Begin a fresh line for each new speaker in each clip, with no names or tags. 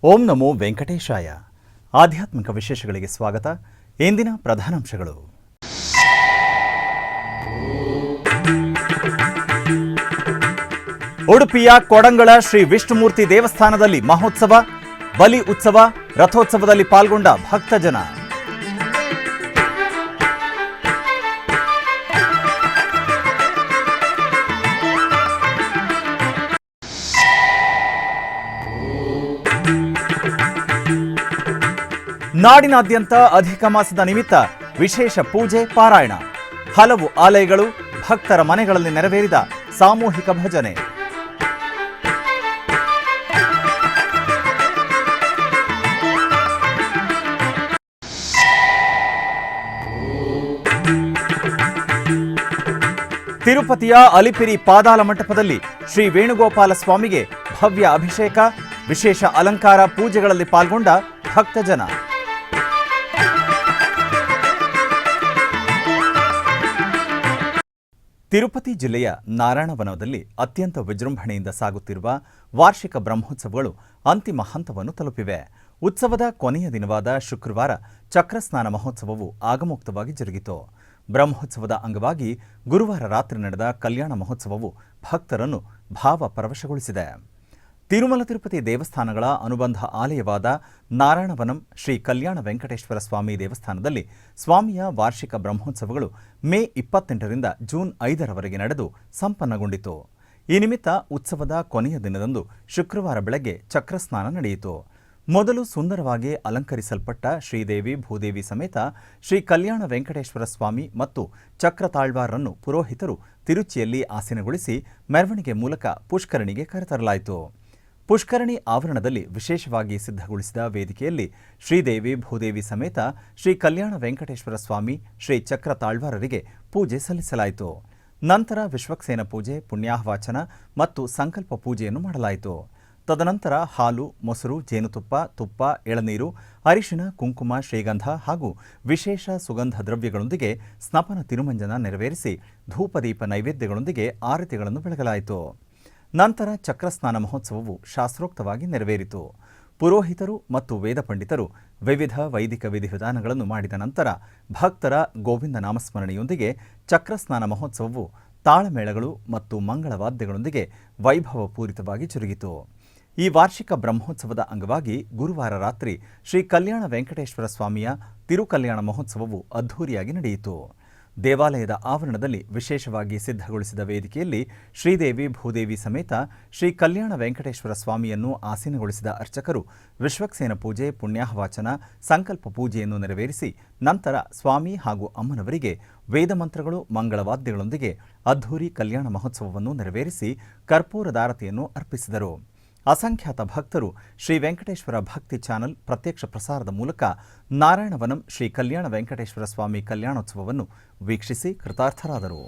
ಓಂ ನಮೋ ವೆಂಕಟೇಶಾಯ. ಆಧ್ಯಾತ್ಮಿಕ ವಿಶೇಷಗಳಿಗೆ ಸ್ವಾಗತ. ಇಂದಿನ ಪ್ರಧಾನಾಂಶಗಳು. ಉಡುಪಿಯ ಕೊಡಂಗಳ ಶ್ರೀ ವಿಷ್ಣುಮೂರ್ತಿ ದೇವಸ್ಥಾನದಲ್ಲಿ ಮಹೋತ್ಸವ, ಬಲಿ ಉತ್ಸವ, ರಥೋತ್ಸವದಲ್ಲಿ ಪಾಲ್ಗೊಂಡ ಭಕ್ತಜನ. ನಾಡಿನಾದ್ಯಂತ ಅಧಿಕ ಮಾಸದ ನಿಮಿತ್ತ ವಿಶೇಷ ಪೂಜೆ ಪಾರಾಯಣ. ಹಲವು ಆಲಯಗಳು, ಭಕ್ತರ ಮನೆಗಳಲ್ಲಿ ನೆರವೇರಿದ ಸಾಮೂಹಿಕ ಭಜನೆ. ತಿರುಪತಿಯ ಅಲಿಪಿರಿ ಪಾದಾಲ ಮಂಟಪದಲ್ಲಿ ಶ್ರೀ ವೇಣುಗೋಪಾಲ ಸ್ವಾಮಿಗೆ ಭವ್ಯ ಅಭಿಷೇಕ, ವಿಶೇಷ ಅಲಂಕಾರ ಪೂಜೆಗಳಲ್ಲಿ ಪಾಲ್ಗೊಂಡ ಭಕ್ತಜನ. ತಿರುಪತಿ ಜಿಲ್ಲೆಯ ನಾರಾಯಣವನದಲ್ಲಿ ಅತ್ಯಂತ ವಿಜೃಂಭಣೆಯಿಂದ ಸಾಗುತ್ತಿರುವ ವಾರ್ಷಿಕ ಬ್ರಹ್ಮೋತ್ಸವಗಳು ಅಂತಿಮ ಹಂತವನ್ನು ತಲುಪಿವೆ. ಉತ್ಸವದ ಕೊನೆಯ ದಿನವಾದ ಶುಕ್ರವಾರ ಚಕ್ರಸ್ನಾನ ಮಹೋತ್ಸವವು ಆಗಮೋಕ್ತವಾಗಿ ಜರುಗಿತು. ಬ್ರಹ್ಮೋತ್ಸವದ ಅಂಗವಾಗಿ ಗುರುವಾರ ರಾತ್ರಿ ನಡೆದ ಕಲ್ಯಾಣ ಮಹೋತ್ಸವವು ಭಕ್ತರನ್ನು ಭಾವಪರವಶಗೊಳಿಸಿದೆ. ತಿರುಮಲ ತಿರುಪತಿ ದೇವಸ್ಥಾನಗಳ ಅನುಬಂಧ ಆಲಯವಾದ ನಾರಾಯಣವನಂ ಶ್ರೀ ಕಲ್ಯಾಣ ವೆಂಕಟೇಶ್ವರ ಸ್ವಾಮಿ ದೇವಸ್ಥಾನದಲ್ಲಿ ಸ್ವಾಮಿಯ ವಾರ್ಷಿಕ ಬ್ರಹ್ಮೋತ್ಸವಗಳು ಮೇ 28ರಿಂದ ಜೂನ್ 5ರವರೆಗೆ ನಡೆದು ಸಂಪನ್ನಗೊಂಡಿತು. ಈ ನಿಮಿತ್ತ ಉತ್ಸವದ ಕೊನೆಯ ದಿನದಂದು ಶುಕ್ರವಾರ ಬೆಳಗ್ಗೆ ಚಕ್ರಸ್ನಾನ ನಡೆಯಿತು. ಮೊದಲು ಸುಂದರವಾಗಿ ಅಲಂಕರಿಸಲ್ಪಟ್ಟ ಶ್ರೀದೇವಿ ಭೂದೇವಿ ಸಮೇತ ಶ್ರೀ ಕಲ್ಯಾಣ ವೆಂಕಟೇಶ್ವರ ಸ್ವಾಮಿ ಮತ್ತು ಚಕ್ರ ತಾಳ್ವಾರರನ್ನು ಪುರೋಹಿತರು ತಿರುಚಿಯಲ್ಲಿ ಆಸೀನಗೊಳಿಸಿ ಮೆರವಣಿಗೆ ಮೂಲಕ ಪುಷ್ಕರಣಿಗೆ ಕರೆತರಲಾಯಿತು. ಪುಷ್ಕರಣಿ ಆವರಣದಲ್ಲಿ ವಿಶೇಷವಾಗಿ ಸಿದ್ಧಗೊಳಿಸಿದ ವೇದಿಕೆಯಲ್ಲಿ ಶ್ರೀದೇವಿ ಭೂದೇವಿ ಸಮೇತ ಶ್ರೀ ಕಲ್ಯಾಣ ವೆಂಕಟೇಶ್ವರ ಸ್ವಾಮಿ ಶ್ರೀ ಚಕ್ರ ತಾಳ್ವಾರರಿಗೆ ಪೂಜೆ ಸಲ್ಲಿಸಲಾಯಿತು. ನಂತರ ವಿಶ್ವಕ್ಸೇನ ಪೂಜೆ, ಪುಣ್ಯಾಹವಾಚನ ಮತ್ತು ಸಂಕಲ್ಪ ಪೂಜೆಯನ್ನು ಮಾಡಲಾಯಿತು. ತದನಂತರ ಹಾಲು, ಮೊಸರು, ಜೇನುತುಪ್ಪ, ತುಪ್ಪ, ಎಳನೀರು, ಅರಿಶಿಣ, ಕುಂಕುಮ, ಶ್ರೀಗಂಧ ಹಾಗೂ ವಿಶೇಷ ಸುಗಂಧ ದ್ರವ್ಯಗಳೊಂದಿಗೆ ಸ್ನಪನ ತಿರುಮಂಜನ ನೆರವೇರಿಸಿ ಧೂಪದೀಪ ನೈವೇದ್ಯಗಳೊಂದಿಗೆ ಆರತಿಗಳನ್ನು ಬೆಳಗಲಾಯಿತು. ನಂತರ ಚಕ್ರಸ್ನಾನ ಮಹೋತ್ಸವವು ಶಾಸ್ತ್ರೋಕ್ತವಾಗಿ ನೆರವೇರಿತು. ಪುರೋಹಿತರು ಮತ್ತು ವೇದ ಪಂಡಿತರು ವಿವಿಧ ವೈದಿಕ ವಿಧಿವಿಧಾನಗಳನ್ನು ಮಾಡಿದ ನಂತರ ಭಕ್ತರ ಗೋವಿಂದ ನಾಮಸ್ಮರಣೆಯೊಂದಿಗೆ ಚಕ್ರಸ್ನಾನ ಮಹೋತ್ಸವವು ತಾಳಮೇಳಗಳು ಮತ್ತು ಮಂಗಳವಾದ್ಯಗಳೊಂದಿಗೆ ವೈಭವಪೂರಿತವಾಗಿ ಜರುಗಿತು. ಈ ವಾರ್ಷಿಕ ಬ್ರಹ್ಮೋತ್ಸವದ ಅಂಗವಾಗಿ ಗುರುವಾರ ರಾತ್ರಿ ಶ್ರೀ ಕಲ್ಯಾಣ ವೆಂಕಟೇಶ್ವರ ಸ್ವಾಮಿಯ ತಿರುಕಲ್ಯಾಣ ಮಹೋತ್ಸವವು ಅದ್ಧೂರಿಯಾಗಿ ನಡೆಯಿತು. ದೇವಾಲಯದ ಆವರಣದಲ್ಲಿ ವಿಶೇಷವಾಗಿ ಸಿದ್ಧಗೊಳಿಸಿದ ವೇದಿಕೆಯಲ್ಲಿ ಶ್ರೀದೇವಿ ಭೂದೇವಿ ಸಮೇತ ಶ್ರೀ ಕಲ್ಯಾಣ ವೆಂಕಟೇಶ್ವರ ಸ್ವಾಮಿಯನ್ನು ಆಸೀನಗೊಳಿಸಿದ ಅರ್ಚಕರು ವಿಶ್ವಕ್ಸೇನ ಪೂಜೆ, ಪುಣ್ಯಾಹವಾಚನ, ಸಂಕಲ್ಪ ಪೂಜೆಯನ್ನು ನೆರವೇರಿಸಿ ನಂತರ ಸ್ವಾಮಿ ಹಾಗೂ ಅಮ್ಮನವರಿಗೆ ವೇದಮಂತ್ರಗಳು, ಮಂಗಳವಾದ್ಯಗಳೊಂದಿಗೆ ಅದ್ಧೂರಿ ಕಲ್ಯಾಣ ಮಹೋತ್ಸವವನ್ನು ನೆರವೇರಿಸಿ ಕರ್ಪೂರದಾರತಿಯನ್ನು ಅರ್ಪಿಸಿದರು. ಅಸಂಖ್ಯಾತ ಭಕ್ತರು ಶ್ರೀ ವೆಂಕಟೇಶ್ವರ ಭಕ್ತಿ ಚಾನೆಲ್ ಪ್ರತ್ಯಕ್ಷ ಪ್ರಸಾರದ ಮೂಲಕ ನಾರಾಯಣವನಂ ಶ್ರೀ ಕಲ್ಯಾಣ ವೆಂಕಟೇಶ್ವರ ಸ್ವಾಮಿ ಕಲ್ಯಾಣೋತ್ಸವವನ್ನು ವೀಕ್ಷಿಸಿ ಕೃತಾರ್ಥರಾದರು.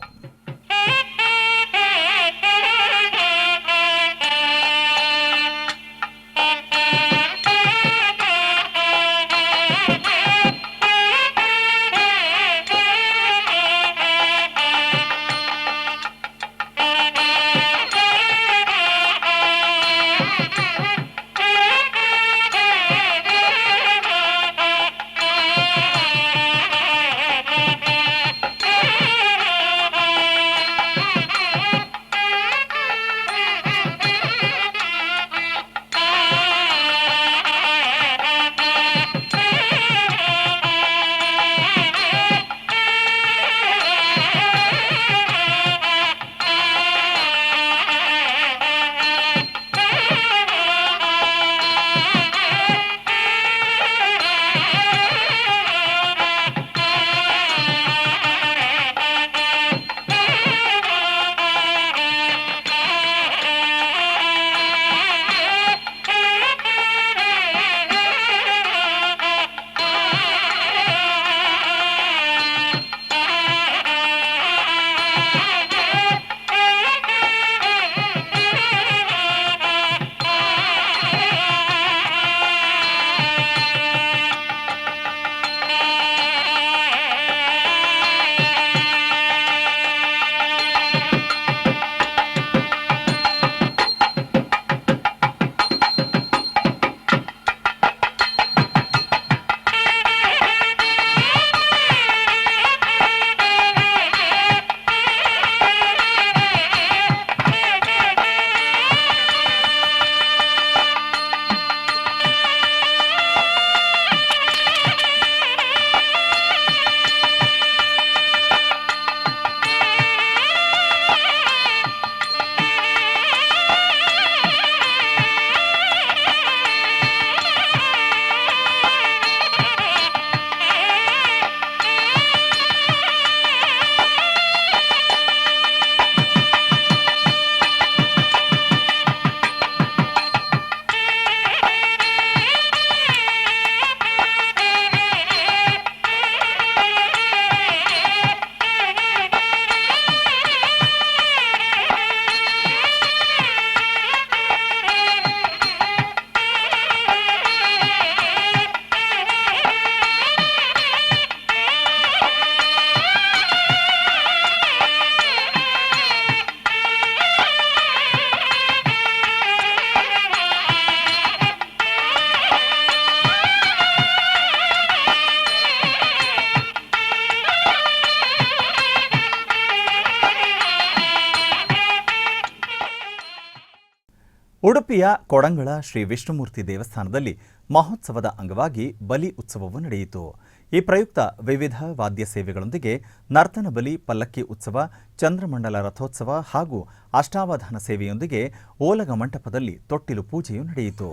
ಉಡುಪಿಯ ಕೊಡಂಗಳ ಶ್ರೀ ವಿಷ್ಣುಮೂರ್ತಿ ದೇವಸ್ಥಾನದಲ್ಲಿ ಮಹೋತ್ಸವದ ಅಂಗವಾಗಿ ಬಲಿ ಉತ್ಸವವು ನಡೆಯಿತು. ಈ ಪ್ರಯುಕ್ತ ವಿವಿಧ ವಾದ್ಯ ಸೇವೆಗಳೊಂದಿಗೆ ನರ್ತನ ಬಲಿ, ಪಲ್ಲಕ್ಕಿ ಉತ್ಸವ, ಚಂದ್ರಮಂಡಲ ರಥೋತ್ಸವ ಹಾಗೂ ಅಷ್ಟಾವಧಾನ ಸೇವೆಯೊಂದಿಗೆ ಓಲಗ ಮಂಟಪದಲ್ಲಿ ತೊಟ್ಟಿಲು ಪೂಜೆಯು ನಡೆಯಿತು.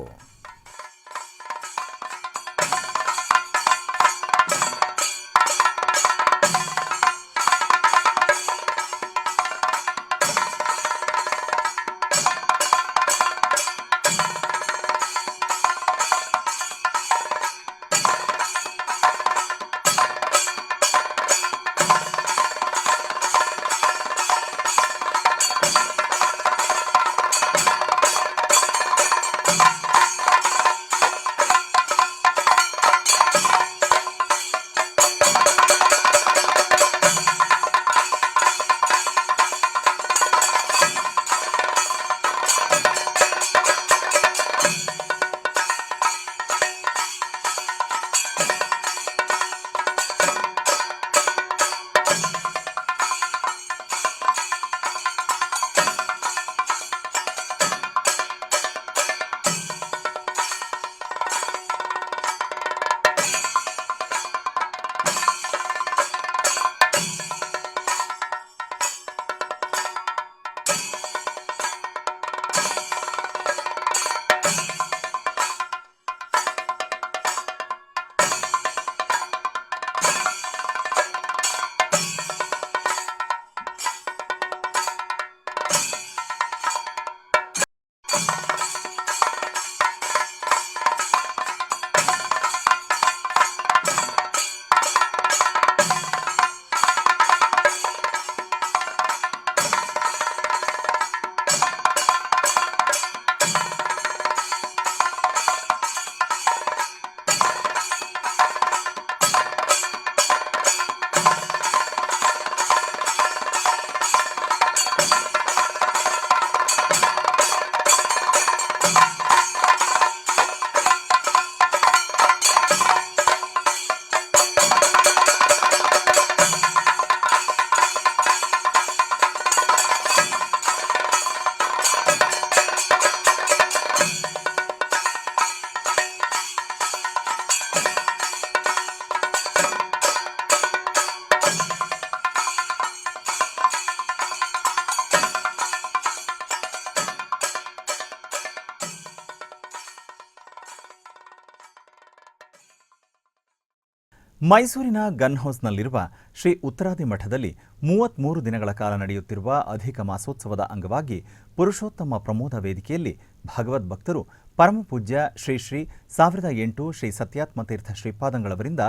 ಮೈಸೂರಿನ ಗನ್ ಹೌಸ್ನಲ್ಲಿರುವ ಶ್ರೀ ಉತ್ತರಾದಿ ಮಠದಲ್ಲಿ 33 ದಿನಗಳ ಕಾಲ ನಡೆಯುತ್ತಿರುವ ಅಧಿಕ ಮಾಸೋತ್ಸವದ ಅಂಗವಾಗಿ ಪುರುಷೋತ್ತಮ ಪ್ರಮೋದ ವೇದಿಕೆಯಲ್ಲಿ ಭಗವದ್ಭಕ್ತರು ಪರಮಪೂಜ್ಯ ಶ್ರೀ 1008 ಶ್ರೀ ಸತ್ಯಾತ್ಮತೀರ್ಥ ಶ್ರೀಪಾದಂಗಳವರಿಂದ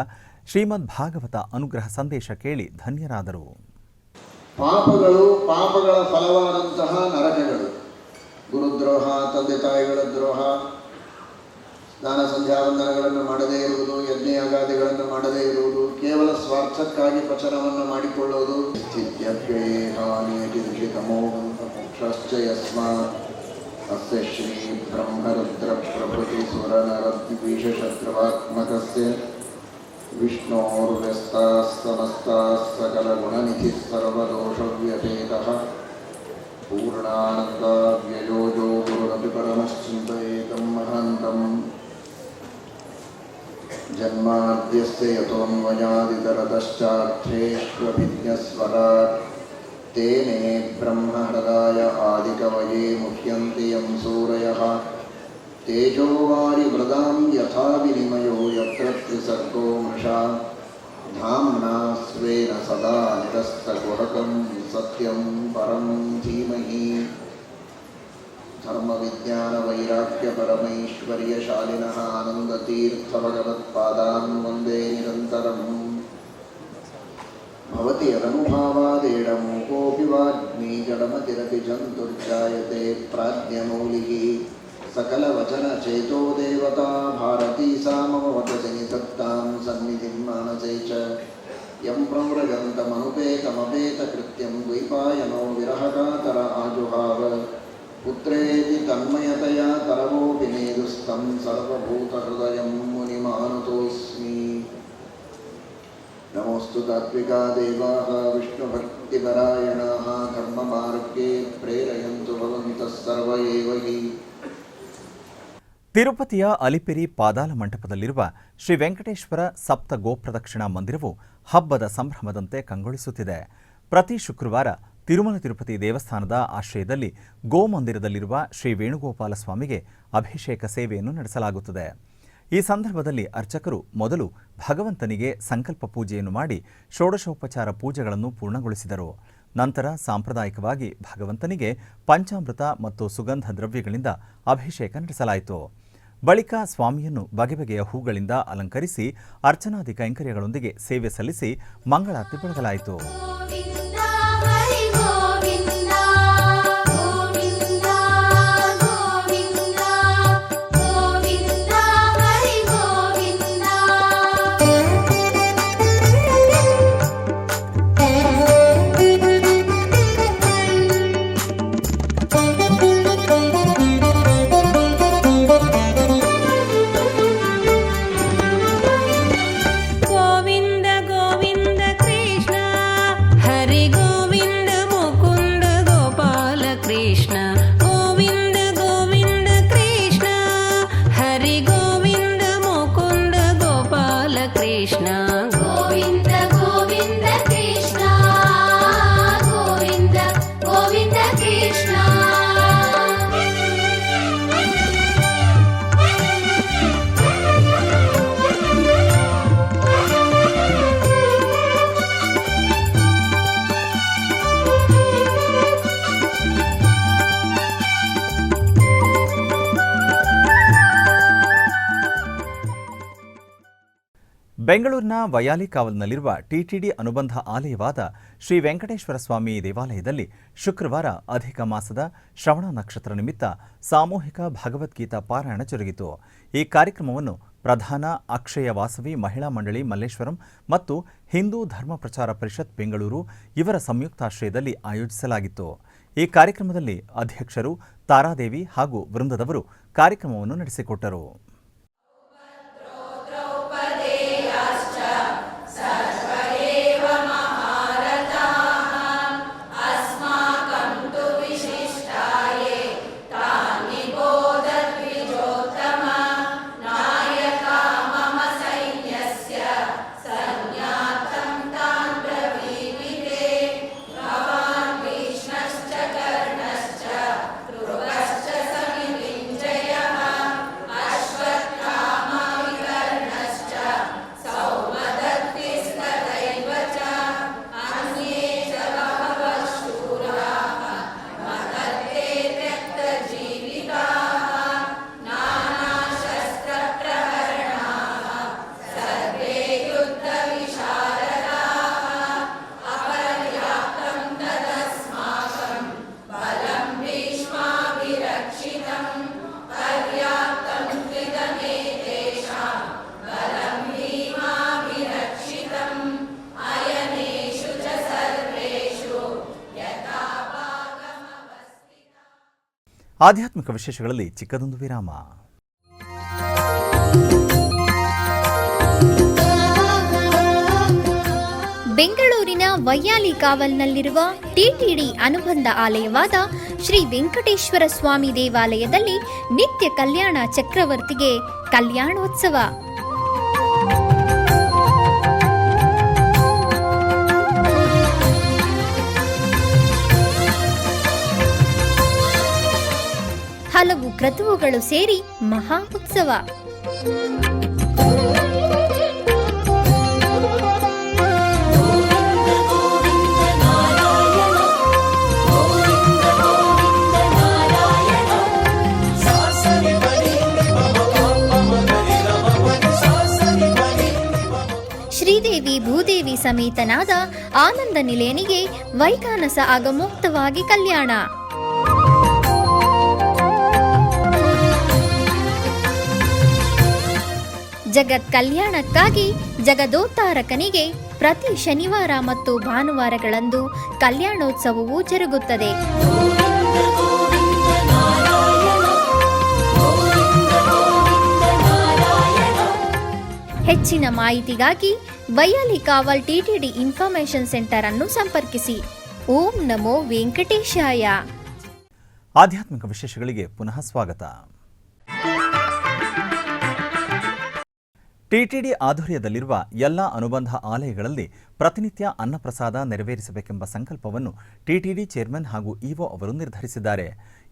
ಶ್ರೀಮದ್ ಭಾಗವತ ಅನುಗ್ರಹ ಸಂದೇಶ ಕೇಳಿ ಧನ್ಯರಾದರು.
ಪಾಪಗಳ ಫಲವಾದಂತಹ ನರಕಗಳು, ಗುರುದ್ರೋಹ, ತಂದೆ ತಾಯಿಗಳ ದ್ರೋಹ, ಸ್ನಾನ ಸಂಧ್ಯಾವಂದನಗಳನ್ನು ಮಾಡದೇ ಇರುವುದು, ಯಜ್ಞಯಾಗಾದಿಗಳನ್ನು ಮಾಡದೇ ಇರುವುದು, ಕೇವಲ ಸ್ವಾರ್ಥಕ್ಕಾಗಿ ಪಚನವನ್ನು ಮಾಡಿಕೊಳ್ಳುವುದು, ಮೋಕ್ಷಶ್ಚ ಯಸ್ಮಾತ್ ಅಸ್ಯ ಶ್ರೀ ಬ್ರಹ್ಮರುದ್ರ ಪ್ರಭೃತಿ ಸುರನರದ್ವಿಷಶತ್ರುವಾತ್ಮಕಸ್ಯ ವಿಷ್ಣೋರ್ವ್ಯಸ್ತಾಸ್ತಮಸ್ತಾಃ ಸಕಲಗುಣನಿಧಿಃ ಸರ್ವದೋಷವ್ಯಪೇತಃ ಪೂರ್ಣಾನಂದಾವ್ಯಯೋಜೋ ಗುರುರಪಿ ಪರಮಶ್ಚಿಂತಯೇತಂ ಮಹಾಂತಂ ಜನ್ಮಾದ್ಯಸ್ಯ ಯತೋನ್ಮಯಾದಿತರತಶ್ಚಾರ್ಥೇಷ್ವಭಿಜ್ಞಸ್ವರಾಟ್ ತೇನೇ ಬ್ರಹ್ಮಹೃದಾಯ ಆದಿಕವಯೇ ಮುಹ್ಯಂತಿ ಯಂ ಸೂರಯಃ ತೇಜೋವಾರಿ ಮೃದಾಂ ಯಥಾ ವಿನಿಮಯೋ ಯತ್ರ ತ್ರಿಸರ್ಗೋ ಮೃಷಾ ಧಾಮ್ನಾ ಸ್ವೇನ ಸದಾ ನಿರಸ್ತಗುಹಕಂ ಸತ್ಯಂ ಪರಂ ಧೀಮಹಿ. ಧರ್ಮ ವಿಜ್ಞಾನ ವೈರಾಗ್ಯ ಪರಮೈಶ್ವರ್ಯಶಾಲಿನಃ ಆನಂದತೀರ್ಥ ಭಗವತ್ಪಾದಾನ್ ವಂದೇ ನಿರಂತರಂ. ಭವತಿ ಯದನುಭಾವಾದೇಡಮೂಕೋಪಿ ವಾಗ್ಮೀ ಜಡಮತಿರಪಿ ಜಂತುರ್ಜಾಯತೆ ಪ್ರಾಜ್ಞಮೌಲಿಃ ಸಕಲವಚನ ಚೇತೋ ದೇವತಾ ಭಾರತೀ ಸಾ ಮಮ ವದತಿ ನಿಸತ್ತಾಂ ಸನ್ನಿಧಿಂ ಮಾನಸೇ ಚ ಯಂ ಪ್ರವ್ರಜಂತಮನುಪೇತಮಪೇತಕೃತ್ಯಂ ದ್ವೈಪಾಯನೋ ವಿರಹಕಾತರ ಆಜುಹಾವ ಪುತ್ರೇತಿ ತನ್ಮಯತಯಾ ತರವೋಪಿ ನೇದುಸ್ತಂ ಸರ್ವಭೂತಹೃದಯಂ ಮುನಿಮಾನುತೋಸ್ಮಿ. ನಮೋऽस्तु ತಾತ್ವಿಕಾ ದೇವಾಃ ವಿಷ್ಣುಭಕ್ತಿಪರಾಯಣಾಃ ಧರ್ಮಮಾರ್ಗೇ ಪ್ರೇರಯन्तु ಭವಂತಃ ಸರ್ವ ಏವ ಹಿ
ತಿರುಪತಿಯ ಅಲಿಪಿರಿ ಪಾದಾಲ ಮಂಟಪದಲ್ಲಿರುವ ಶ್ರೀ ವೆಂಕಟೇಶ್ವರ ಸಪ್ತ ಗೋಪ್ರದಕ್ಷಿಣಾ ಮಂದಿರವು ಹಬ್ಬದ ಸಂಭ್ರಮದಂತೆ ಕಂಗೊಳಿಸುತ್ತಿದೆ. ಪ್ರತಿ ಶುಕ್ರವಾರ ತಿರುಮಲ ತಿರುಪತಿ ದೇವಸ್ಥಾನದ ಆಶ್ರಯದಲ್ಲಿ ಗೋಮಂದಿರದಲ್ಲಿರುವ ಶ್ರೀ ವೇಣುಗೋಪಾಲ ಸ್ವಾಮಿಗೆ ಅಭಿಷೇಕ ಸೇವೆಯನ್ನು ನಡೆಸಲಾಗುತ್ತದೆ. ಈ ಸಂದರ್ಭದಲ್ಲಿ ಅರ್ಚಕರು ಮೊದಲು ಭಗವಂತನಿಗೆ ಸಂಕಲ್ಪ ಪೂಜೆಯನ್ನು ಮಾಡಿ ಷೋಡಶೋಪಚಾರ ಪೂಜೆಗಳನ್ನು ಪೂರ್ಣಗೊಳಿಸಿದರು. ನಂತರ ಸಾಂಪ್ರದಾಯಿಕವಾಗಿ ಭಗವಂತನಿಗೆ ಪಂಚಾಮೃತ ಮತ್ತು ಸುಗಂಧ ದ್ರವ್ಯಗಳಿಂದ ಅಭಿಷೇಕ ನಡೆಸಲಾಯಿತು. ಬಳಿಕ ಸ್ವಾಮಿಯನ್ನು ಬಗೆ ಬಗೆಯ ಹೂಗಳಿಂದ ಅಲಂಕರಿಸಿ ಅರ್ಚನಾದಿ ಕೈಂಕರ್ಯಗಳೊಂದಿಗೆ ಸೇವೆ ಸಲ್ಲಿಸಿ ಮಂಗಳಾರತಿ ಬೆಳಗಲಾಯಿತು. ಬೆಂಗಳೂರಿನ ವಯಾಲಿಕಾವಲ್ನಲ್ಲಿರುವ ಟಿಟಿಡಿ ಅನುಬಂಧ ಆಲಯವಾದ ಶ್ರೀ ವೆಂಕಟೇಶ್ವರ ಸ್ವಾಮಿ ದೇವಾಲಯದಲ್ಲಿ ಶುಕ್ರವಾರ ಅಧಿಕ ಮಾಸದ ಶ್ರವಣ ನಕ್ಷತ್ರ ನಿಮಿತ್ತ ಸಾಮೂಹಿಕ ಭಗವದ್ಗೀತಾ ಪಾರಾಯಣ ಜರುಗಿತು. ಈ ಕಾರ್ಯಕ್ರಮವನ್ನು ಪ್ರಧಾನ ಅಕ್ಷಯ ವಾಸವಿ ಮಹಿಳಾ ಮಂಡಳಿ ಮಲ್ಲೇಶ್ವರಂ ಮತ್ತು ಹಿಂದೂ ಧರ್ಮ ಪ್ರಚಾರ ಪರಿಷತ್ ಬೆಂಗಳೂರು ಇವರ ಸಂಯುಕ್ತಾಶ್ರಯದಲ್ಲಿ ಆಯೋಜಿಸಲಾಗಿತ್ತು. ಈ ಕಾರ್ಯಕ್ರಮದಲ್ಲಿ ಅಧ್ಯಕ್ಷರು ತಾರಾದೇವಿ ಹಾಗೂ ವೃಂದದವರು ಕಾರ್ಯಕ್ರಮವನ್ನು ನಡೆಸಿಕೊಟ್ಟರು. ಆಧ್ಯಾತ್ಮಿಕ ವಿಶೇಷಗಳಲ್ಲಿ ಚಿಕ್ಕದೊಂದು ವಿರಾಮ.
ಬೆಂಗಳೂರಿನ ವೈಯಾಲಿಕಾವಲ್ನಲ್ಲಿರುವ ಟಿಟಿಡಿ ಅನುಬಂಧ ಆಲಯವಾದ ಶ್ರೀ ವೆಂಕಟೇಶ್ವರ ಸ್ವಾಮಿ ದೇವಾಲಯದಲ್ಲಿ ನಿತ್ಯ ಕಲ್ಯಾಣ ಚಕ್ರವರ್ತಿಗೆ ಕಲ್ಯಾಣೋತ್ಸವ. ಹಲವು ಕ್ರತುವುಗಳು ಸೇರಿ ಮಹಾ ಉತ್ಸವ. ಶ್ರೀದೇವಿ ಭೂದೇವಿ ಸಮೇತನಾದ ಆನಂದ ನಿಲಯನಿಗೆ ವೈಖಾನಸ ಆಗಮೋಕ್ತವಾಗಿ ಕಲ್ಯಾಣ. ಜಗತ್ ಕಲ್ಯಾಣಕ್ಕಾಗಿ ಜಗದೋತ್ತಾರಕನಿಗೆ ಪ್ರತಿ ಶನಿವಾರ ಮತ್ತು ಭಾನುವಾರಗಳಂದು ಕಲ್ಯಾಣೋತ್ಸವವು ಜರುಗುತ್ತದೆ. ಹೆಚ್ಚಿನ ಮಾಹಿತಿಗಾಗಿ ವೈಯಾಲಿಕಾವಲ್ ಟಿಟಿಡಿ ಇನ್ಫಾರ್ಮೇಷನ್ ಸೆಂಟರ್ ಅನ್ನು ಸಂಪರ್ಕಿಸಿ. ಓಂ ನಮೋ ವೆಂಕಟೇಶಾಯ.
ಆಧ್ಯಾತ್ಮಿಕ ವಿಶೇಷಗಳಿಗೆ ಪುನಃ ಸ್ವಾಗತ. ಟಿಟಿಡಿ ಆಧ್ವರ್ಯದಲ್ಲಿರುವ ಎಲ್ಲ ಅನುಬಂಧ ಆಲಯಗಳಲ್ಲಿ ಪ್ರತಿನಿತ್ಯ ಅನ್ನಪ್ರಸಾದ ನೆರವೇರಿಸಬೇಕೆಂಬ ಸಂಕಲ್ಪವನ್ನು ಟಿಟಿಡಿ ಚೇರ್ಮನ್ ಹಾಗೂ ಇಒ ಅವರು ನಿರ್ಧರಿಸಿದ್ದಾರೆ.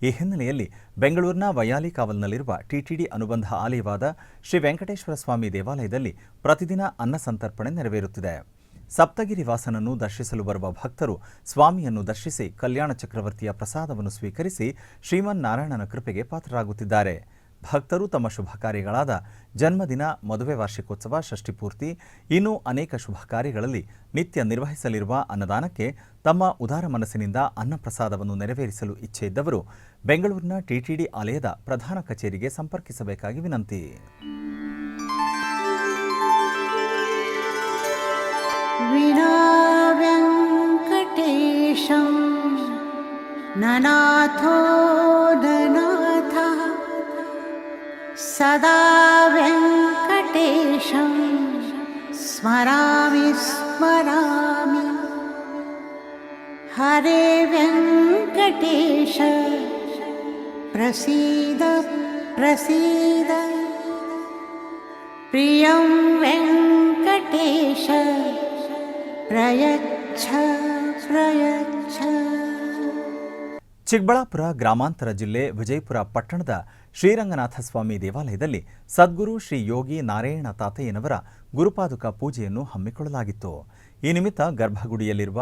ಈ ಹಿನ್ನೆಲೆಯಲ್ಲಿ ಬೆಂಗಳೂರಿನ ವೈಯಾಲಿ ಕಾವಲ್ನಲ್ಲಿರುವ ಟಿಟಿಡಿ ಅನುಬಂಧ ಆಲಯವಾದ ಶ್ರೀ ವೆಂಕಟೇಶ್ವರ ಸ್ವಾಮಿ ದೇವಾಲಯದಲ್ಲಿ ಪ್ರತಿದಿನ ಅನ್ನ ಸಂತರ್ಪಣೆ ನೆರವೇರುತ್ತಿದೆ. ಸಪ್ತಗಿರಿ ವಾಸನನ್ನು ದರ್ಶಿಸಲು ಬರುವ ಭಕ್ತರು ಸ್ವಾಮಿಯನ್ನು ದರ್ಶಿಸಿ ಕಲ್ಯಾಣ ಚಕ್ರವರ್ತಿಯ ಪ್ರಸಾದವನ್ನು ಸ್ವೀಕರಿಸಿ ಶ್ರೀಮನ್ನಾರಾಯಣನ ಕೃಪೆಗೆ ಪಾತ್ರರಾಗುತ್ತಿದ್ದಾರೆ. ಭಕ್ತರು ತಮ್ಮ ಶುಭ ಕಾರ್ಯಗಳಾದ ಜನ್ಮದಿನ, ಮದುವೆ ವಾರ್ಷಿಕೋತ್ಸವ, ಷಷ್ಠಿಪೂರ್ತಿ ಇನ್ನೂ ಅನೇಕ ಶುಭ ಕಾರ್ಯಗಳಲ್ಲಿ ನಿತ್ಯ ನಿರ್ವಹಿಸಲಿರುವ ಅನ್ನದಾನಕ್ಕೆ ತಮ್ಮ ಉದಾರ ಮನಸ್ಸಿನಿಂದ ಅನ್ನಪ್ರಸಾದವನ್ನು ನೆರವೇರಿಸಲು ಇಚ್ಛೆ ಇದ್ದವರು ಬೆಂಗಳೂರಿನ ಟಿಟಿಡಿ ಆಲಯದ ಪ್ರಧಾನ ಕಚೇರಿಗೆ ಸಂಪರ್ಕಿಸಬೇಕಾಗಿ ವಿನಂತಿ.
ವಿನಾ ವೆಂಕಟೇಶಂ ನನಾಥೋ ನನಾಥ ಸದಾ ವೆಂಕಟೇಶಂ ಸ್ಮರಾಮಿ ಸ್ಮರಾಮಿ. ಹರೇ ವೆಂಕಟೇಶ ಪ್ರಸೀದ ಪ್ರಸೀದ. ಪ್ರಿಯಂ ವೆಂಕಟೇಶ ಪ್ರಯಚ್ಛ ಪ್ರಯಚ್ಛ.
ಚಿಕ್ಕಬಳ್ಳಾಪುರ ಗ್ರಾಮಾಂತರ ಜಿಲ್ಲೆ ವಿಜಯಪುರ ಪಟ್ಟಣದ ಶ್ರೀರಂಗನಾಥ ಸ್ವಾಮಿ ದೇವಾಲಯದಲ್ಲಿ ಸದ್ಗುರು ಶ್ರೀ ಯೋಗಿ ನಾರಾಯಣ ತಾತಯ್ಯನವರ ಗುರುಪಾದುಕ ಪೂಜೆಯನ್ನು ಹಮ್ಮಿಕೊಳ್ಳಲಾಗಿತ್ತು. ಈ ನಿಮಿತ್ತ ಗರ್ಭಗುಡಿಯಲ್ಲಿರುವ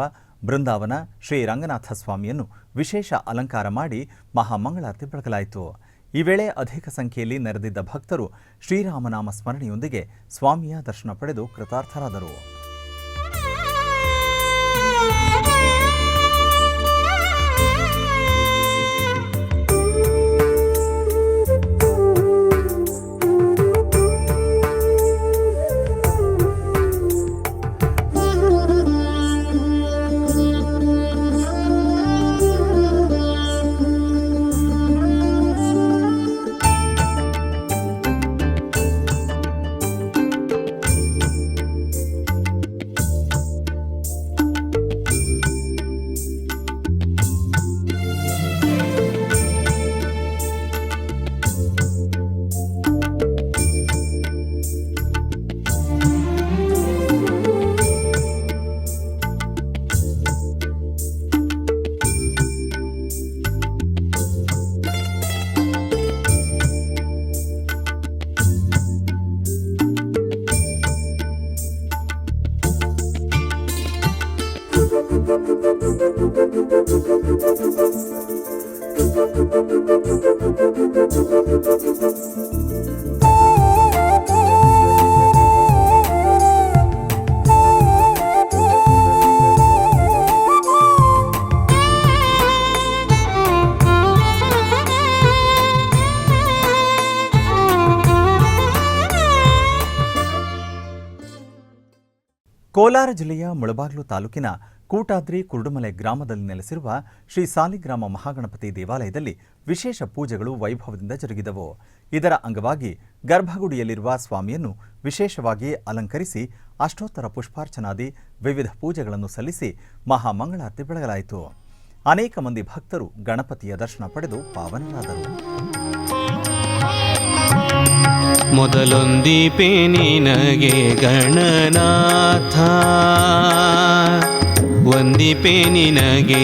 ಬೃಂದಾವನ ಶ್ರೀ ರಂಗನಾಥ ಸ್ವಾಮಿಯನ್ನು ವಿಶೇಷ ಅಲಂಕಾರ ಮಾಡಿ ಮಹಾಮಂಗಳಾರತಿ ಬೆಳಗಲಾಯಿತು. ಈ ವೇಳೆ ಅಧಿಕ ಸಂಖ್ಯೆಯಲ್ಲಿ ನೆರೆದಿದ್ದ ಭಕ್ತರು ಶ್ರೀರಾಮನಾಮ ಸ್ಮರಣೆಯೊಂದಿಗೆ ಸ್ವಾಮಿಯ ದರ್ಶನ ಪಡೆದು ಕೃತಾರ್ಥರಾದರು. ಕೋಲಾರ ಜಿಲ್ಲೆಯ ಮುಳಬಾಗಿಲು ತಾಲೂಕಿನ ಕೂಟಾದ್ರಿ ಕುರುಡುಮಲೆ ಗ್ರಾಮದಲ್ಲಿ ನೆಲೆಸಿರುವ ಶ್ರೀ ಸಾಲಿಗ್ರಾಮ ಮಹಾಗಣಪತಿ ದೇವಾಲಯದಲ್ಲಿ ವಿಶೇಷ ಪೂಜೆಗಳು ವೈಭವದಿಂದ ಜರುಗಿದವು. ಇದರ ಅಂಗವಾಗಿ ಗರ್ಭಗುಡಿಯಲ್ಲಿರುವ ಸ್ವಾಮಿಯನ್ನು ವಿಶೇಷವಾಗಿ ಅಲಂಕರಿಸಿ ಅಷ್ಟೋತ್ತರ ಪುಷ್ಪಾರ್ಚನಾದಿ ವಿವಿಧ ಪೂಜೆಗಳನ್ನು ಸಲ್ಲಿಸಿ ಮಹಾಮಂಗಳಾರತಿ ಬೆಳಗಲಾಯಿತು. ಅನೇಕ ಮಂದಿ ಭಕ್ತರು ಗಣಪತಿಯ ದರ್ಶನ ಪಡೆದು ಪಾವನರಾದರು.
ಮೊದಲೊಂದೀಪೆ ನಿನಗೆ ಗಣನಾಥ, ಒಂದೀಪೆ ನಿನಗೆ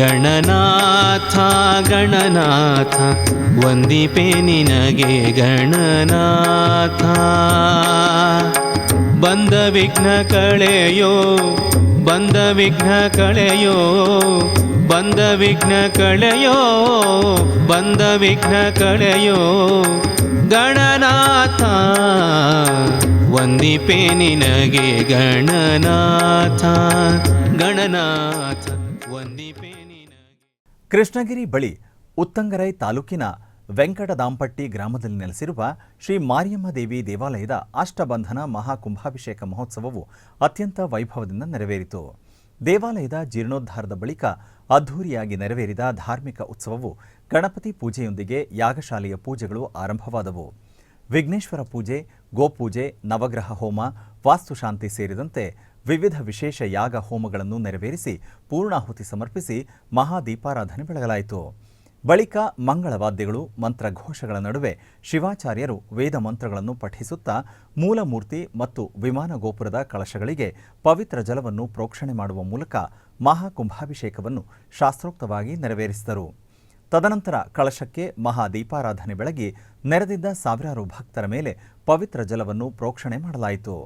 ಗಣನಾಥ ಗಣನಾಥ, ಒಂದೀಪೆ ನಿನಗೆ ಗಣನಾಥ. ಬಂದ ವಿಘ್ನ ಕಳೆಯೋ, ಬಂದ ವಿಘ್ನ ಕಳೆಯೋ, ಬಂದ ವಿಘ್ನ ಕಳೆಯೋ, ಬಂದ ವಿಘ್ನ ಕಳೆಯೋ ಗಣನಾಥ. ಒಂದೀಪೆ ನಿನಗೆ ಗಣನಾಥ ಗಣನಾಥ, ಒಂದೀಪೆ ನಿನಗೆ.
ಕೃಷ್ಣಗಿರಿ ಬಳಿ ಉತ್ತಂಗರೈ ತಾಲೂಕಿನ ವೆಂಕಟದಾಂಪಟ್ಟಿ ಗ್ರಾಮದಲ್ಲಿ ನೆಲೆಸಿರುವ ಶ್ರೀ ಮಾರಿಯಮ್ಮ ದೇವಿ ದೇವಾಲಯದ ಅಷ್ಟಬಂಧನ ಮಹಾಕುಂಭಾಭಿಷೇಕ ಮಹೋತ್ಸವವು ಅತ್ಯಂತ ವೈಭವದಿಂದ ನೆರವೇರಿತು. ದೇವಾಲಯದ ಜೀರ್ಣೋದ್ಧಾರದ ಬಳಿಕ ಅದ್ಧೂರಿಯಾಗಿ ನೆರವೇರಿದ ಧಾರ್ಮಿಕ ಉತ್ಸವವು ಗಣಪತಿ ಪೂಜೆಯೊಂದಿಗೆ ಯಾಗಶಾಲೆಯ ಪೂಜೆಗಳು ಆರಂಭವಾದವು. ವಿಘ್ನೇಶ್ವರ ಪೂಜೆ, ಗೋಪೂಜೆ, ನವಗ್ರಹ ಹೋಮ, ವಾಸ್ತುಶಾಂತಿ ಸೇರಿದಂತೆ ವಿವಿಧ ವಿಶೇಷ ಯಾಗ ಹೋಮಗಳನ್ನು ನೆರವೇರಿಸಿ ಪೂರ್ಣಾಹುತಿ ಸಮರ್ಪಿಸಿ ಮಹಾದೀಪಾರಾಧನೆ ಬೆಳಗಲಾಯಿತು. ಬಳಿಕ ಮಂಗಳವಾದ್ಯಗಳು ಮಂತ್ರಘೋಷಗಳ ನಡುವೆ ಶಿವಾಚಾರ್ಯರು ವೇದ ಮಂತ್ರಗಳನ್ನು ಪಠಿಸುತ್ತಾ ಮೂಲಮೂರ್ತಿ ಮತ್ತು ವಿಮಾನ ಗೋಪುರದ ಕಳಶಗಳಿಗೆ ಪವಿತ್ರ ಜಲವನ್ನು ಪ್ರೋಕ್ಷಣೆ ಮಾಡುವ ಮೂಲಕ ಮಹಾಕುಂಭಾಭಿಷೇಕವನ್ನು ಶಾಸ್ತ್ರೋಕ್ತವಾಗಿ ನೆರವೇರಿಸಿದರು. ತದನಂತರ ಕಳಶಕ್ಕೆ ಮಹಾದೀಪಾರಾಧನೆ ಬೆಳಗಿ ನೆರೆದಿದ್ದ ಸಾವಿರಾರು ಭಕ್ತರ ಮೇಲೆ ಪವಿತ್ರ ಜಲವನ್ನು ಪ್ರೋಕ್ಷಣೆ ಮಾಡಲಾಯಿತು.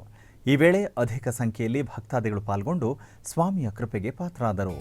ಈ ವೇಳೆ ಅಧಿಕ ಸಂಖ್ಯೆಯಲ್ಲಿ ಭಕ್ತಾದಿಗಳು ಪಾಲ್ಗೊಂಡು ಸ್ವಾಮಿಯ ಕೃಪೆಗೆ ಪಾತ್ರರಾದರು.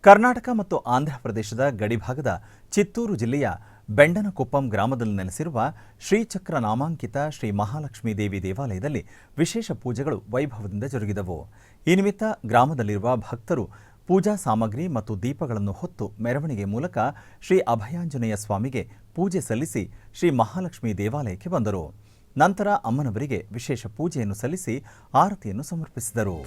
ಕರ್ನಾಟಕ ಮತ್ತು ಆಂಧ್ರಪ್ರದೇಶದ ಗಡಿಭಾಗದ ಚಿತ್ತೂರು ಜಿಲ್ಲೆಯ ಬೆಂಡನಕೊಪ್ಪಂ ಗ್ರಾಮದಲ್ಲಿ ನೆಲೆಸಿರುವ ಶ್ರೀಚಕ್ರ ನಾಮಾಂಕಿತ ಶ್ರೀ ಮಹಾಲಕ್ಷ್ಮೀ ದೇವಿ ದೇವಾಲಯದಲ್ಲಿ ವಿಶೇಷ ಪೂಜೆಗಳು ವೈಭವದಿಂದ ಜರುಗಿದವು. ಈ ನಿಮಿತ್ತ ಗ್ರಾಮದಲ್ಲಿರುವ ಭಕ್ತರು ಪೂಜಾ ಸಾಮಗ್ರಿ ಮತ್ತು ದೀಪಗಳನ್ನು ಹೊತ್ತು ಮೆರವಣಿಗೆ ಮೂಲಕ ಶ್ರೀ ಅಭಯಾಂಜನೇಯ ಸ್ವಾಮಿಗೆ ಪೂಜೆ ಸಲ್ಲಿಸಿ ಶ್ರೀ ಮಹಾಲಕ್ಷ್ಮೀ ದೇವಾಲಯಕ್ಕೆ ಬಂದರು. ನಂತರ ಅಮ್ಮನವರಿಗೆ ವಿಶೇಷ ಪೂಜೆಯನ್ನು ಸಲ್ಲಿಸಿ ಆರತಿಯನ್ನು ಸಮರ್ಪಿಸಿದರು.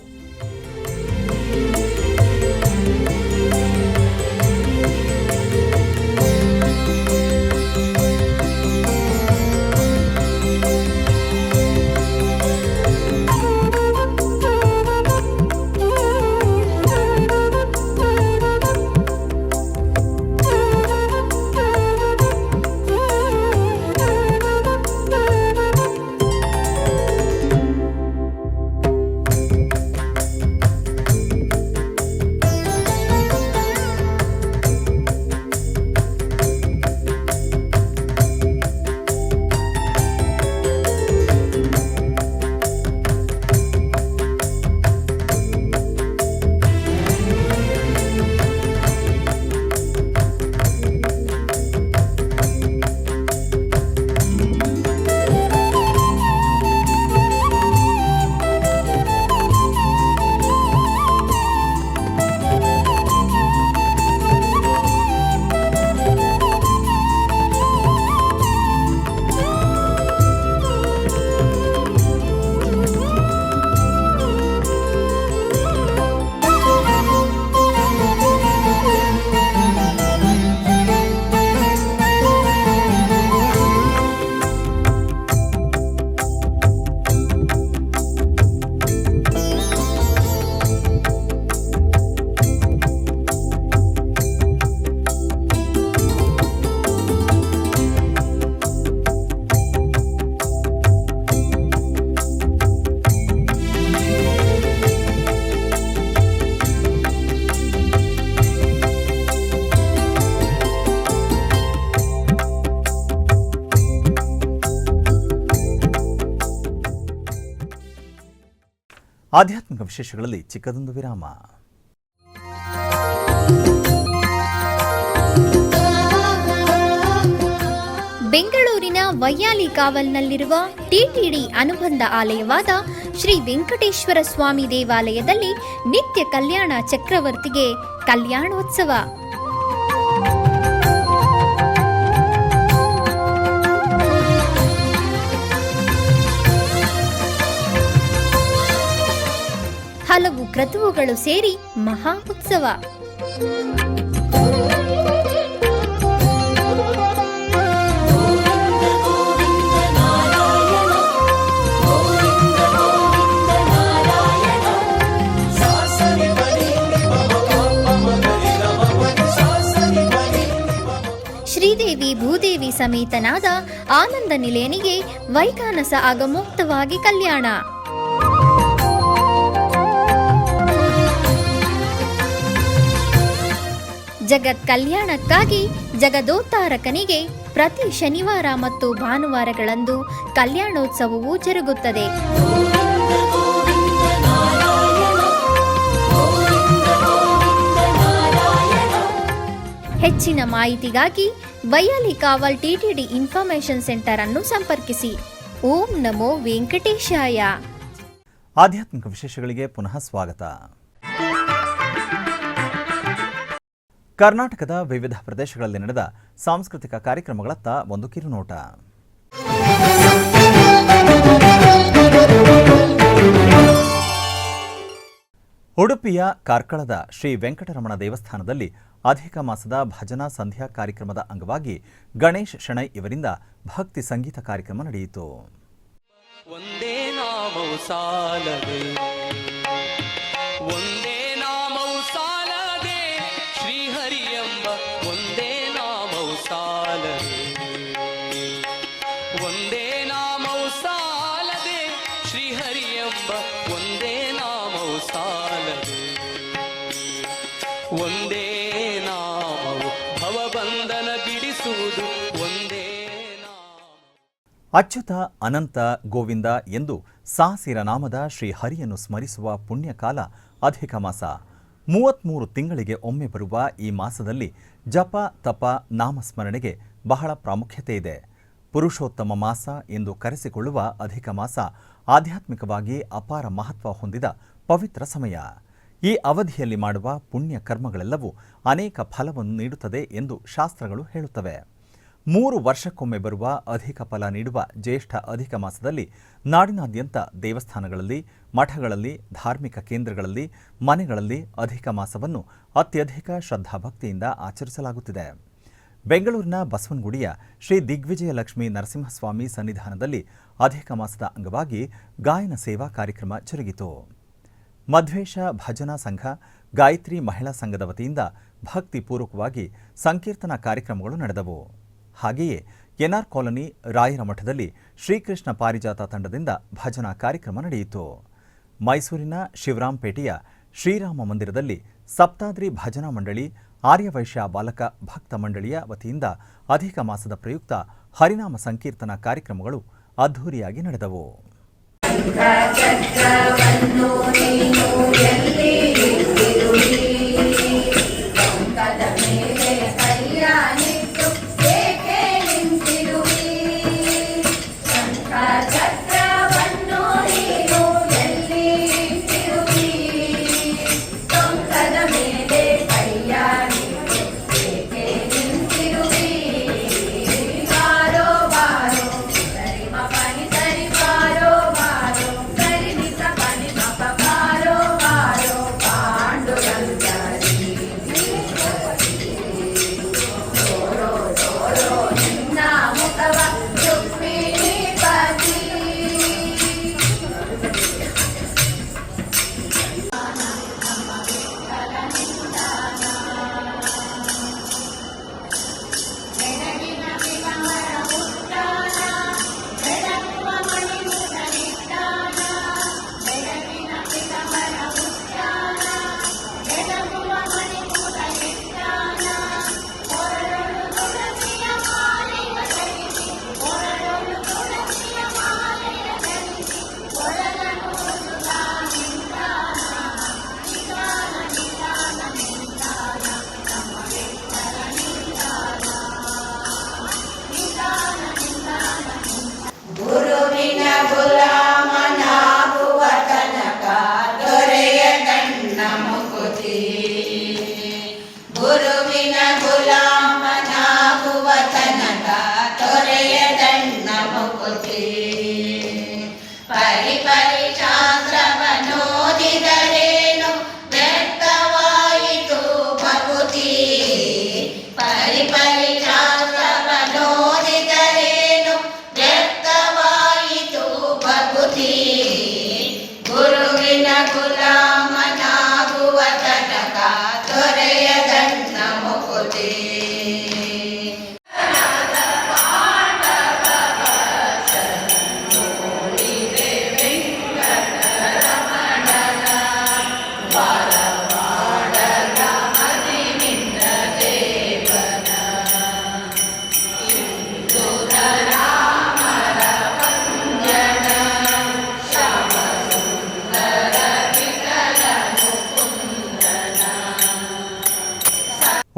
ಆಧ್ಯಾತ್ಮಿಕ ವಿಶೇಷಗಳಲ್ಲಿ ಚಿಕ್ಕದೊಂದು ವಿರಾಮ.
ಬೆಂಗಳೂರಿನ ವೈಯಾಲಿ ಕಾವಲ್ನಲ್ಲಿರುವ ಟಿಟಿಡಿ ಅನುಬಂಧ ಆಲಯವಾದ ಶ್ರೀ ವೆಂಕಟೇಶ್ವರ ಸ್ವಾಮಿ ದೇವಾಲಯದಲ್ಲಿ ನಿತ್ಯ ಕಲ್ಯಾಣ ಚಕ್ರವರ್ತಿಗೆ ಕಲ್ಯಾಣೋತ್ಸವ. ಹಲವು ಕ್ರತುವುಗಳು ಸೇರಿ ಮಹಾ ಉತ್ಸವ. ಶ್ರೀದೇವಿ ಭೂದೇವಿ ಸಮೇತನಾದ ಆನಂದ ನಿಲಯನಿಗೆ ವೈಖಾನಸ ಆಗಮೋಕ್ತವಾಗಿ ಕಲ್ಯಾಣ. ಜಗತ್ ಕಲ್ಯಾಣಕ್ಕಾಗಿ ಜಗದೋದ್ಧಾರಕನಿಗೆ ಪ್ರತಿ ಶನಿವಾರ ಮತ್ತು ಭಾನುವಾರಗಳಂದು ಕಲ್ಯಾಣೋತ್ಸವವು ಜರುಗುತ್ತದೆ. ಹೆಚ್ಚಿನ ಮಾಹಿತಿಗಾಗಿ ಬಯ್ಯಾಲಿ ಕಾವಲ್ ಟಿಟಿಡಿ ಇನ್ಫಾರ್ಮೇಶನ್ ಸೆಂಟರ್ ಅನ್ನು ಸಂಪರ್ಕಿಸಿ. ಓಂ ನಮೋ ವೆಂಕಟೇಶಾಯ.
ಆಧ್ಯಾತ್ಮಿಕ ವಿಶೇಷಗಳಿಗೆ ಪುನಃ ಸ್ವಾಗತ. ಕರ್ನಾಟಕದ ವಿವಿಧ ಪ್ರದೇಶಗಳಲ್ಲಿ ನಡೆದ ಸಾಂಸ್ಕೃತಿಕ ಕಾರ್ಯಕ್ರಮಗಳತ್ತ ಒಂದು ಕಿರುನೋಟ. ಉಡುಪಿಯ ಕಾರ್ಕಳದ ಶ್ರೀ ವೆಂಕಟರಮಣ ದೇವಸ್ಥಾನದಲ್ಲಿ ಅಧಿಕ ಮಾಸದ ಭಜನಾ ಸಂಧ್ಯಾ ಕಾರ್ಯಕ್ರಮದ ಅಂಗವಾಗಿ ಗಣೇಶ್ ಶೆಣೈ ಇವರಿಂದ ಭಕ್ತಿ ಸಂಗೀತ ಕಾರ್ಯಕ್ರಮ ನಡೆಯಿತು.
ಒಂದೇ ನಾಮವು ಸಾಲದೆ, ಒಂದೇ ನಾಮವು ಸಾಲದೆ, ಶ್ರೀಹರಿ ಎಂಬ ಒಂದೇ ನಾಮವು ಸಾಲದೆ, ಒಂದೇ ನಾಮವು ಸಾಲದೆ, ಶ್ರೀಹರಿ ಎಂಬ ಒಂದೇ ನಾಮವು ಸಾಲದೆ, ಒಂದೇ ನಾಮವು ಭವಬಂಧನ ಬಿಡಿಸುವುದು, ಒಂದೇ
ಅಚ್ಯುತ ಅನಂತ ಗೋವಿಂದ ಎಂದು ಸಾಸಿರ ನಾಮದ ಶ್ರೀ ಹರಿಯನ್ನು ಸ್ಮರಿಸುವ ಪುಣ್ಯಕಾಲ ಅಧಿಕ ಮಾಸ. 33 ತಿಂಗಳಿಗೆ ಒಮ್ಮೆ ಬರುವ ಈ ಮಾಸದಲ್ಲಿ ಜಪ ತಪ ನಾಮಸ್ಮರಣೆಗೆ ಬಹಳ ಪ್ರಾಮುಖ್ಯತೆ ಇದೆ. ಪುರುಷೋತ್ತಮ ಮಾಸ ಎಂದು ಕರೆಸಿಕೊಳ್ಳುವ ಅಧಿಕ ಮಾಸ ಆಧ್ಯಾತ್ಮಿಕವಾಗಿ ಅಪಾರ ಮಹತ್ವ ಹೊಂದಿದ ಪವಿತ್ರ ಸಮಯ. ಈ ಅವಧಿಯಲ್ಲಿ ಮಾಡುವ ಪುಣ್ಯ ಕರ್ಮಗಳೆಲ್ಲವೂ ಅನೇಕ ಫಲವನ್ನು ನೀಡುತ್ತದೆ ಎಂದು ಶಾಸ್ತ್ರಗಳು ಹೇಳುತ್ತವೆ. 3 ವರ್ಷಕ್ಕೊಮ್ಮೆ ಬರುವ ಅಧಿಕ ಫಲ ನೀಡುವ ಜ್ಯೇಷ್ಠ ಅಧಿಕ ಮಾಸದಲ್ಲಿ ನಾಡಿನಾದ್ಯಂತ ದೇವಸ್ಥಾನಗಳಲ್ಲಿ, ಮಠಗಳಲ್ಲಿ, ಧಾರ್ಮಿಕ ಕೇಂದ್ರಗಳಲ್ಲಿ, ಮನೆಗಳಲ್ಲಿ ಅಧಿಕ ಮಾಸವನ್ನು ಅತ್ಯಧಿಕ ಶ್ರದ್ಧಾಭಕ್ತಿಯಿಂದ ಆಚರಿಸಲಾಗುತ್ತಿದೆ. ಬೆಂಗಳೂರಿನ ಬಸವನಗುಡಿಯ ಶ್ರೀ ದಿಗ್ವಿಜಯ ಲಕ್ಷ್ಮೀ ನರಸಿಂಹಸ್ವಾಮಿ ಸನ್ನಿಧಾನದಲ್ಲಿ ಅಧಿಕ ಮಾಸದ ಅಂಗವಾಗಿ ಗಾಯನ ಸೇವಾ ಕಾರ್ಯಕ್ರಮ ಜರುಗಿತು. ಮಧ್ವೇಶ ಭಜನಾ ಸಂಘ, ಗಾಯತ್ರಿ ಮಹಿಳಾ ಸಂಘದ ವತಿಯಿಂದ ಭಕ್ತಿಪೂರ್ವಕವಾಗಿ ಸಂಕೀರ್ತನಾ ಕಾರ್ಯಕ್ರಮಗಳು ನಡೆದವು. ಹಾಗೆಯೇ ಎನ್ಆರ್ ಕಾಲೋನಿ ರಾಯರ ಮಠದಲ್ಲಿ ಶ್ರೀಕೃಷ್ಣ ಪಾರಿಜಾತ ತಂಡದಿಂದ ಭಜನಾ ಕಾರ್ಯಕ್ರಮ ನಡೆಯಿತು. ಮೈಸೂರಿನ ಶಿವರಾಂಪೇಟೆಯ ಶ್ರೀರಾಮ ಮಂದಿರದಲ್ಲಿ ಸಪ್ತಾದ್ರಿ ಭಜನಾ ಮಂಡಳಿ, ಆರ್ಯವೈಶ್ಯ ಬಾಲಕ ಭಕ್ತ ಮಂಡಳಿಯ ವತಿಯಿಂದ ಅಧಿಕ ಮಾಸದ ಪ್ರಯುಕ್ತ ಹರಿನಾಮ ಸಂಕೀರ್ತನಾ ಕಾರ್ಯಕ್ರಮಗಳು ಅದ್ಧೂರಿಯಾಗಿ ನಡೆದವು.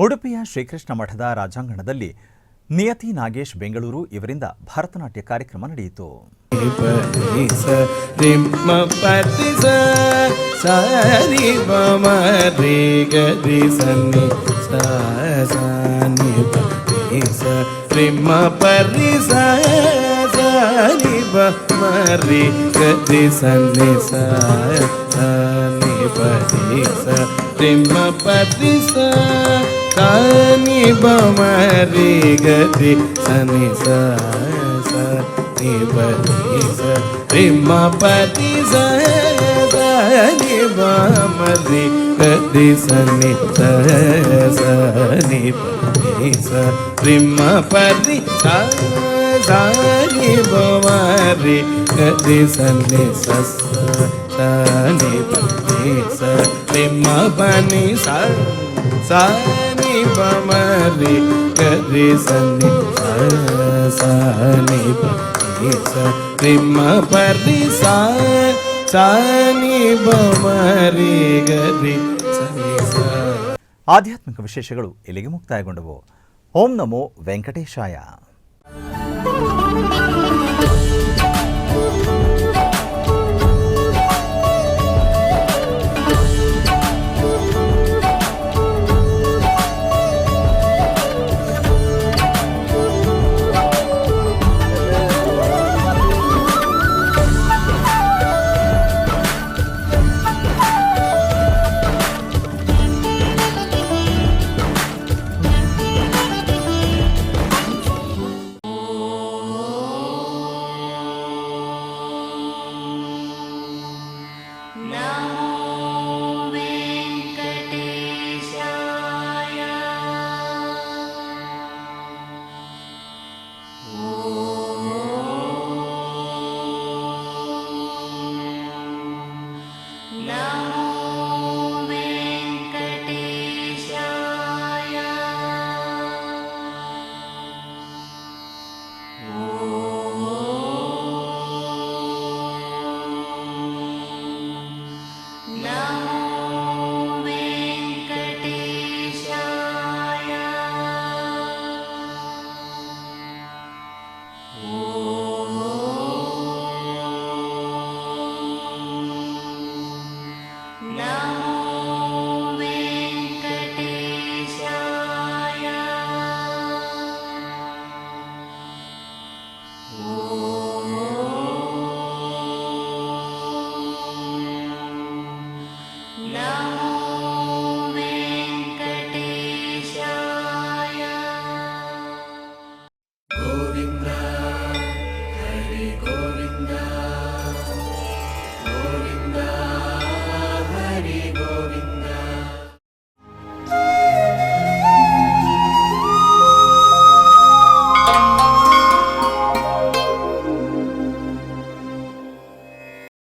ಉಡುಪಿಯ ಶ್ರೀಕೃಷ್ಣ ಮಠದ ರಾಜಾಂಗಣದಲ್ಲಿ ನಿಯತಿ ನಾಗೇಶ್ ಬೆಂಗಳೂರು ಇವರಿಂದ ಭರತನಾಟ್ಯ ಕಾರ್ಯಕ್ರಮ ನಡೆಯಿತು.
Sani bamari gadi sani sa sa ni bani sa rima pati sa sani bamari gadi sani sa sa ni bani sa rima pati sa sani bamari gadi sani sa sa ni bani sa rima bani sa sani bamari gadi sani sani bani sa rima pari sa sani bamari gadi sani sa.
ಆಧ್ಯಾತ್ಮಿಕ ವಿಶೇಷಗಳು ಇಲ್ಲಿಗೆ ಮುಕ್ತಾಯಗೊಂಡವು. ಓಂ ನಮೋ ವೆಂಕಟೇಶಾಯ.